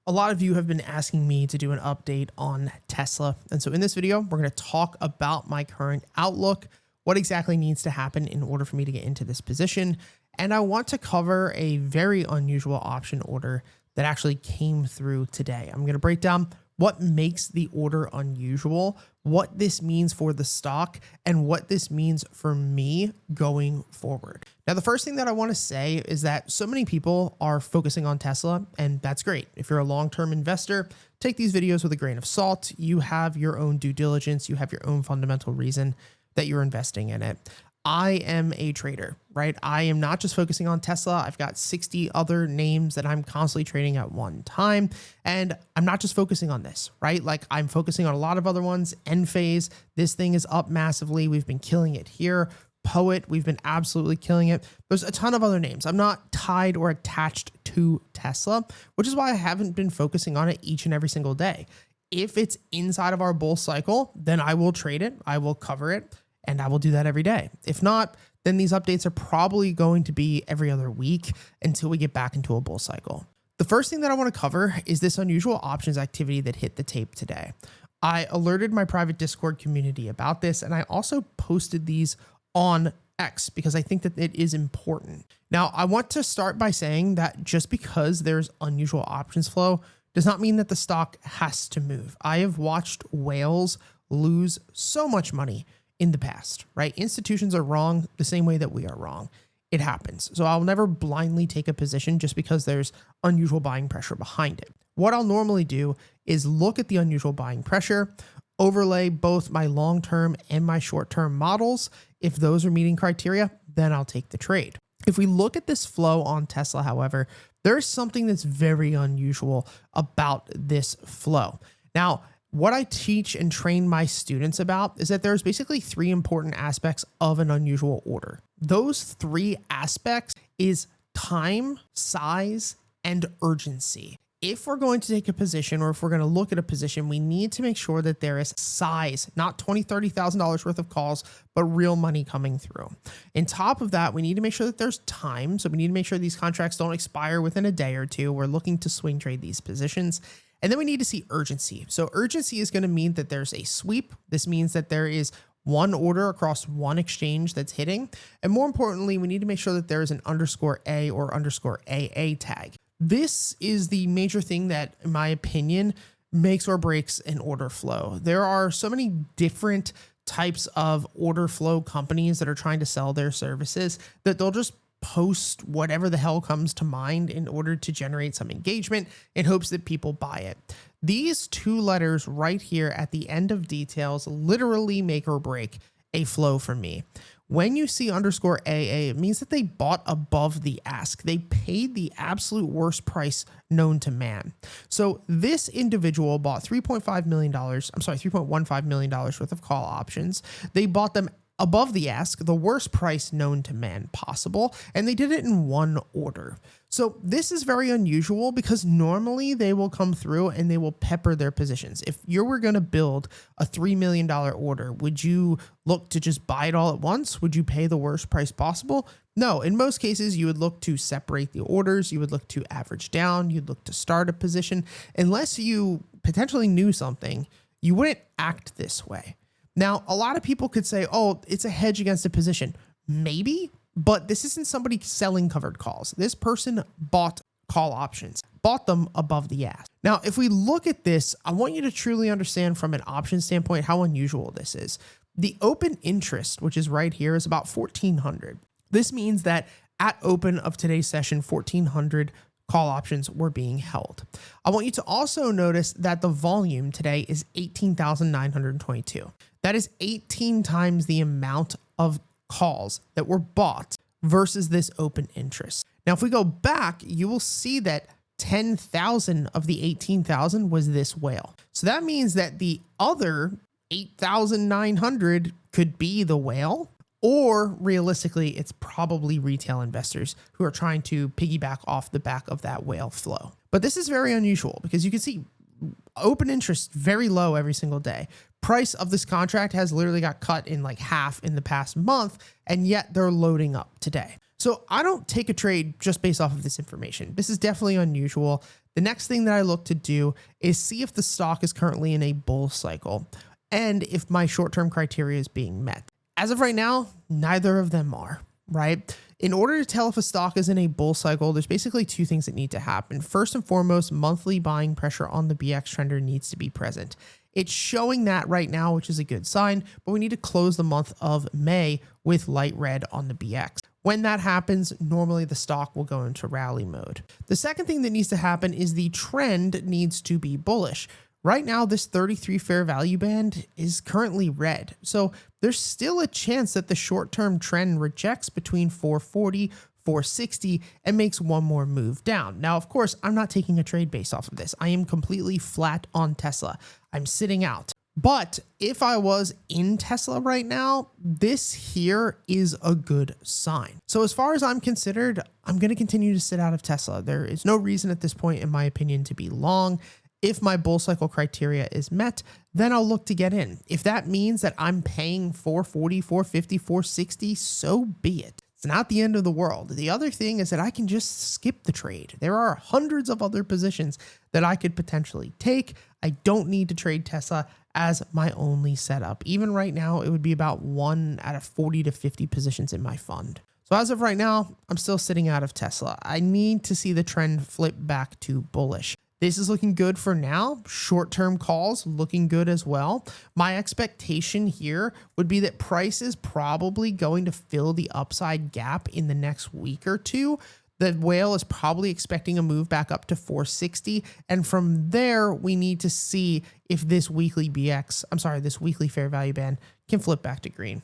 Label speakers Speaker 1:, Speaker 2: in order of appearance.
Speaker 1: A lot of you have been asking me to do an update on Tesla. And so in this video, we're going to talk about my current outlook, what exactly needs to happen in order for me to get into this position. And I want to cover a very unusual option order that actually came through today. I'm going to break down what makes the order unusual, what this means for the stock, and what this means for me going forward. Now, the first thing that I want to say is that so many people are focusing on Tesla, and that's great. If you're a long-term investor, take these videos with a grain of salt. You have your own due diligence. You have your own fundamental reason that you're investing in it. I am a trader, right? I am not just focusing on Tesla. I've got 60 other names that I'm constantly trading at one time. And I'm not just focusing on this, right? Like I'm focusing on a lot of other ones. Enphase, this thing is up massively. We've been killing it here. Poet, we've been absolutely killing it. There's a ton of other names. I'm not tied or attached to Tesla, which is why I haven't been focusing on it each and every single day. If it's inside of our bull cycle, then I will trade it. I will cover it. And I will do that every day. If not, then these updates are probably going to be every other week until we get back into a bull cycle. The first thing that I want to cover is this unusual options activity that hit the tape today. I alerted my private Discord community about this, and I also posted these on X because I think that it is important. Now, I want to start by saying that just because there's unusual options flow does not mean that the stock has to move. I have watched whales lose so much money in the past, right? Institutions are wrong the same way that we are wrong. It happens. So I'll never blindly take a position just because there's unusual buying pressure behind it. What I'll normally do is look at the unusual buying pressure, overlay both my long-term and my short-term models. If those are meeting criteria, then I'll take the trade. If we look at this flow on Tesla, however, there's something that's very unusual about this flow. Now, what I teach and train my students about is that there's basically three important aspects of an unusual order. Those three aspects is time, size, and urgency. If we're going to take a position or if we're going to look at a position, we need to make sure that there is size, not $20,000, $30,000 worth of calls, but real money coming through. On top of that, we need to make sure that there's time. So we need to make sure these contracts don't expire within a day or two. We're looking to swing trade these positions. And then we need to see urgency. So urgency is going to mean that there's a sweep. This means that there is one order across one exchange that's hitting. And more importantly, we need to make sure that there is an _A or _AA tag. This is the major thing that, in my opinion, makes or breaks an order flow. There are so many different types of order flow companies that are trying to sell their services that they'll just post whatever the hell comes to mind in order to generate some engagement in hopes that people buy it. These two letters right here at the end of details literally make or break a flow for me. When you see _AA, it means that they bought above the ask. They paid the absolute worst price known to man. So this individual bought $3.15 million worth of call options. They bought them above the ask, the worst price known to man possible, and they did it in one order. So this is very unusual because normally they will come through and they will pepper their positions. If you were going to build a $3 million order, would you look to just buy it all at once? Would you pay the worst price possible? No, in most cases, you would look to separate the orders. You would look to average down. You'd look to start a position. Unless you potentially knew something, you wouldn't act this way. Now, a lot of people could say, oh, it's a hedge against a position. Maybe, but this isn't somebody selling covered calls. This person bought call options, bought them above the ask. Now, if we look at this, I want you to truly understand from an option standpoint how unusual this is. The open interest, which is right here, is about 1,400. This means that at open of today's session, 1,400 call options were being held. I want you to also notice that the volume today is 18,922. That is 18 times the amount of calls that were bought versus this open interest. Now, if we go back, you will see that 10,000 of the 18,000 was this whale. So that means that the other 8,900 could be the whale, or realistically, it's probably retail investors who are trying to piggyback off the back of that whale flow. But this is very unusual because you can see open interest very low every single day. Price of this contract has literally got cut in like half in the past month, and yet they're loading up today. So I don't take a trade just based off of this information. This is definitely unusual. the next thing that I look to do is see if the stock is currently in a bull cycle and if my short-term criteria is being met. As of right now, neither of them are, right? In order to tell if a stock is in a bull cycle, there's basically two things that need to happen. First and foremost, monthly buying pressure on the BX trender needs to be present. It's showing that right now, which is a good sign, but we need to close the month of May with light red on the BX. When that happens, normally the stock will go into rally mode. The second thing that needs to happen is the trend needs to be bullish. Right now, this 33 fair value band is currently red. So there's still a chance that the short-term trend rejects between 440, 460 and makes one more move down. Now, of course, I'm not taking a trade based off of this. I am completely flat on Tesla. I'm sitting out. But if I was in Tesla right now, this here is a good sign. So as far as I'm considered, I'm going to continue to sit out of Tesla. There is no reason at this point, in my opinion, to be long. If my bull cycle criteria is met, then I'll look to get in. If that means that I'm paying 440, 450, 460, so be it. It's not the end of the world. The other thing is that I can just skip the trade. There are hundreds of other positions that I could potentially take. I don't need to trade Tesla as my only setup. Even right now, it would be about 1 out of 40 to 50 positions in my fund. So as of right now, I'm still sitting out of Tesla. I need to see the trend flip back to bullish. This is looking good for now. Short-term calls looking good as well. My expectation here would be that price is probably going to fill the upside gap in the next week or two. The whale is probably expecting a move back up to 460. And from there, we need to see if this weekly fair value band can flip back to green.